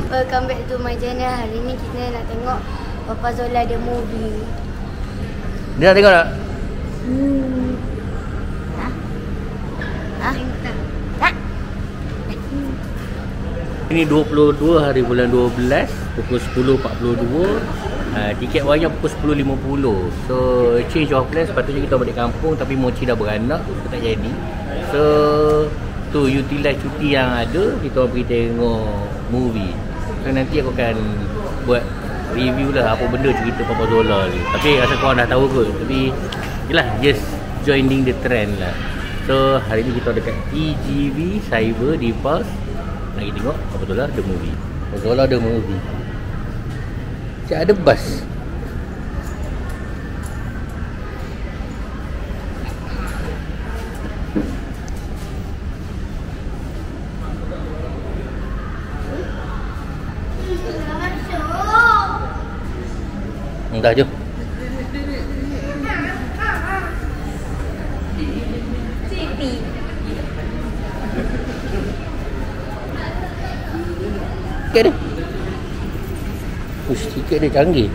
Welcome back to my channel. Hari ni kita nak tengok Papa Zola The Movie. Dia nak tengok tak? Tak. Ini 22 hari bulan 12 pukul 10.42. Tiket wayang pukul 10.50. So change of plan, sepatutnya kita balik kampung tapi Mochi dah beranak, so tak jadi. So tu utilize cuti yang ada, kita pergi tengok movie. So nanti aku akan buat review lah apa benda cerita Papa Zola ni. Tapi rasa korang dah tahu kot. Tapi yelah, just joining the trend lah. So hari ni kita dekat TGV Cyber di Pulse. Nak pergi tengok Papa Zola The Movie. Papa Zola The Movie. Cik ada bas. Dah jom. Tiket dia. Push, tiket dia canggih.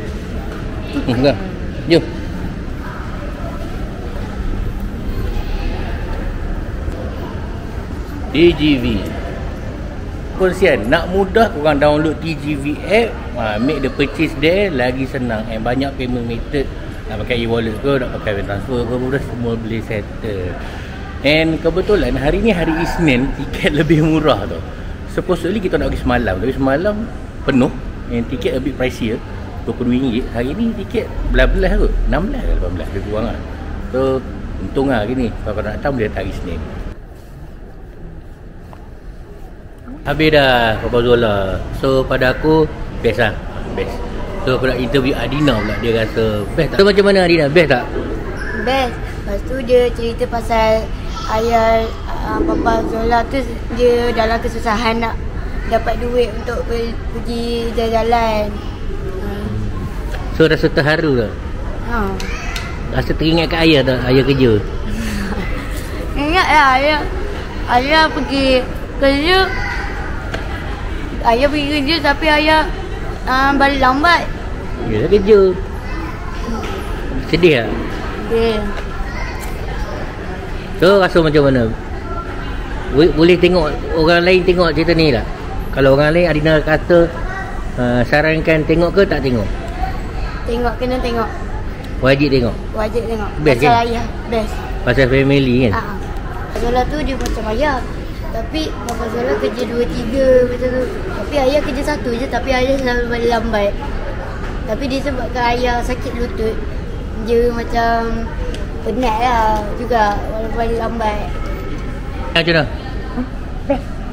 Dah. Jom. TGV. Kongsian, nak mudah korang download TGV app, make the purchase there lagi senang. And banyak payment method, nak pakai e-wallet ke, nak pakai bank transfer ke, semua boleh settle. And kebetulan hari ni hari Isnin, tiket lebih murah tau. Supposedly kita nak pergi semalam, tapi semalam penuh. And tiket a bit pricey, RM22. Hari ni tiket belas-belas kot, 16 ke 18, lebih kurang lah. So untung lah hari ni, kalau nak datang boleh datang hari Isnin. Habis dah Papa Zola. So pada aku best lah. Best. So aku nak interview Adina pula. Dia rasa best tak? So macam mana Adina? Best tak? Best. Lepas tu dia cerita pasal ayah Papa Zola tu, dia dalam kesusahan nak dapat duit untuk pergi jalan-jalan. So rasa terharu tak? Rasa teringat kat ayah tak? Ayah kerja? Ingat lah ayah pergi kerja. Ayah pergi kerja tapi ayah balik lambat. Ya, kerja. Sedih tak? Sedih. So rasa macam mana? Boleh tengok orang lain tengok cerita ni tak? Kalau orang lain Adina kata sarankan tengok ke tak tengok? Tengok, kena tengok. Wajib tengok? Wajib tengok. Best pasal kan? ayah, best. Pasal family kan? Zola tu dia macam ayah. Tapi Papa Zola kerja 2-3 macam tu. Tapi ayah kerja 1 je, tapi ayah selalu balik lambat. Tapi disebabkan ayah sakit lutut, dia macam penat lah juga walaupun balik lambat. Macam mana?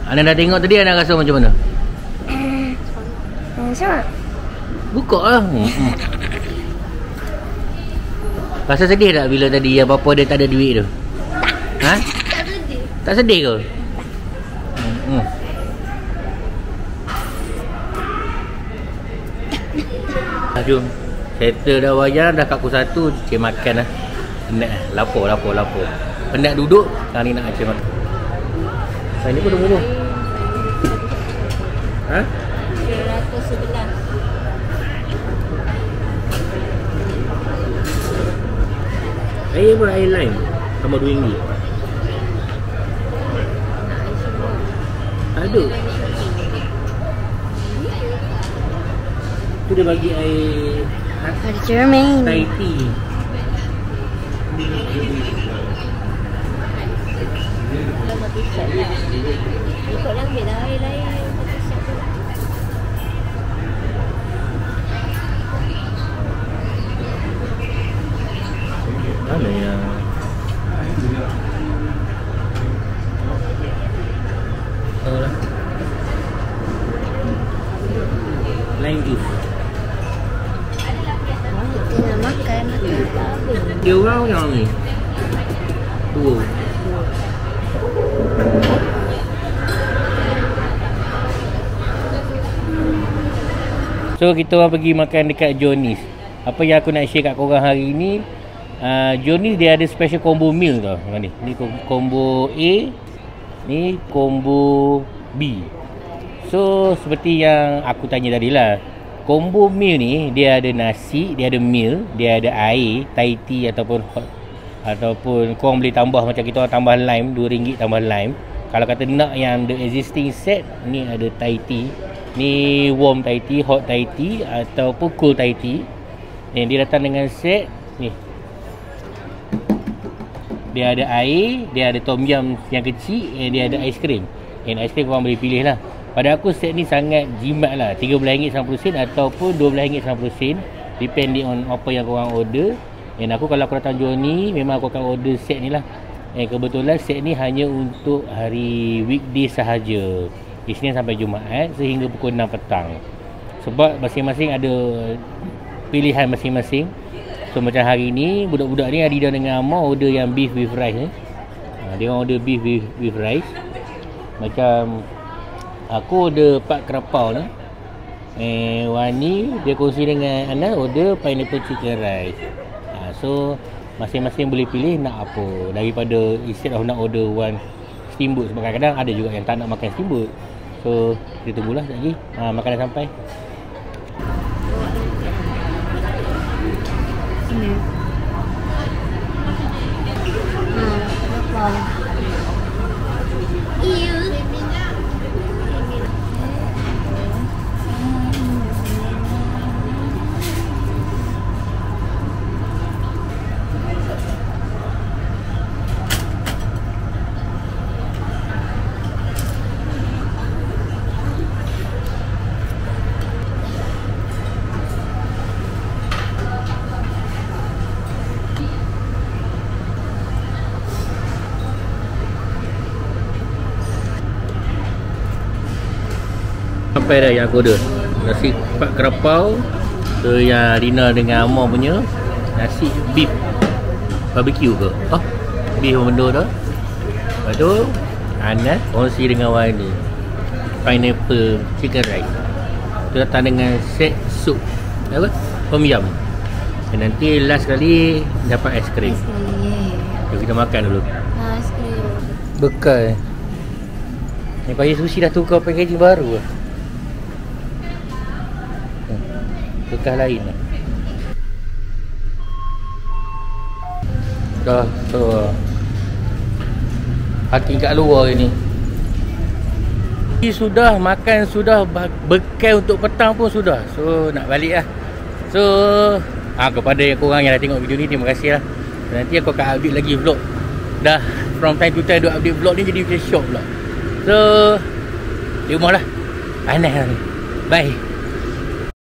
Anda dah tengok tadi, anda rasa macam mana? Macam Buka lah. Rasa sedih tak bila tadi yang bapa dia tak ada duit tu? Ha? tak sedih. Tak sedih ke? Jom. Settle dah wayang, dah kat pukul 1, cik makan lah. Penat lah. Lapor. Penat duduk, sekarang ni nak cik makan. Ini pun dah murah. Ha? 211. Air pun air lime. Tambah RM2. Ada. Tu dia bagi air Ada cermin. Thai tea. Ikut lah ambil lah air lain. Mana yang lime juice. Kita nak makan tak habis. Dia orang yang ni 2. So kita orang pergi makan dekat Johnny's. Apa yang aku nak share kat korang hari ni, Johnny's dia ada special combo meal tau. Ni combo A, ni combo B. So seperti yang aku tanya tadi lah, combo meal ni dia ada nasi, dia ada meal, dia ada air, Thai tea ataupun korang boleh tambah macam kita orang tambah lime, RM2 tambah lime. Kalau kata nak yang the existing set, ni ada Thai tea, ni warm Thai tea, hot Thai tea ataupun cool Thai tea. Ni dia datang dengan set ni. Dia ada air, dia ada tom yum yang kecil, dia ada aiskrim. Ais krim korang boleh pilih lah. Pada aku set ni sangat jimat lah, RM13.90 ataupun RM12.90, depending on apa yang korang order. Dan aku kalau aku datang jual ni, memang aku akan order set ni lah. Kebetulan set ni hanya untuk hari weekday sahaja, Isnin sampai Jumaat sehingga pukul 6 petang. Sebab masing-masing ada pilihan masing-masing. So macam hari ni, budak-budak ni Adida dengan Amar order yang beef with rice ni. Dia orang order beef with rice. Macam aku order pak kerapau ni. Wani dia kongsi dengan Anas order pineapple chicken rice. So masing-masing boleh pilih nak apa, daripada instead of nak order one steamboat. Sebab kadang-kadang ada juga yang tak nak makan steamboat. So kita tunggulah sekejap lagi makanan sampai. Sini. Kenapa? Iya. Sampai dah yang aku order. Nasi pak kerapau. So yang Rina dengan Amar punya nasi beef barbecue ke? Beef benda tu. Lepas tu Anas kongsi dengan Wani pineapple chicken rice. Tu datang dengan set sup apa? Tom yum. Dan nanti last kali dapat aiskrim. Jom kita makan dulu. Aiskrim. Bekal. Ni Pagi Sushi dah tukar packaging baru lah. Bekas lain lah. Dah so hati kat luar ni. Sudah makan, sudah bekal untuk petang pun sudah. So nak balik lah. So kepada yang korang yang dah tengok video ni, terima kasih lah. Nanti aku akan update lagi vlog. Dah from time to time duk update vlog ni jadi macam short vlog. So di rumah lah. Aneh lah ni. Bye.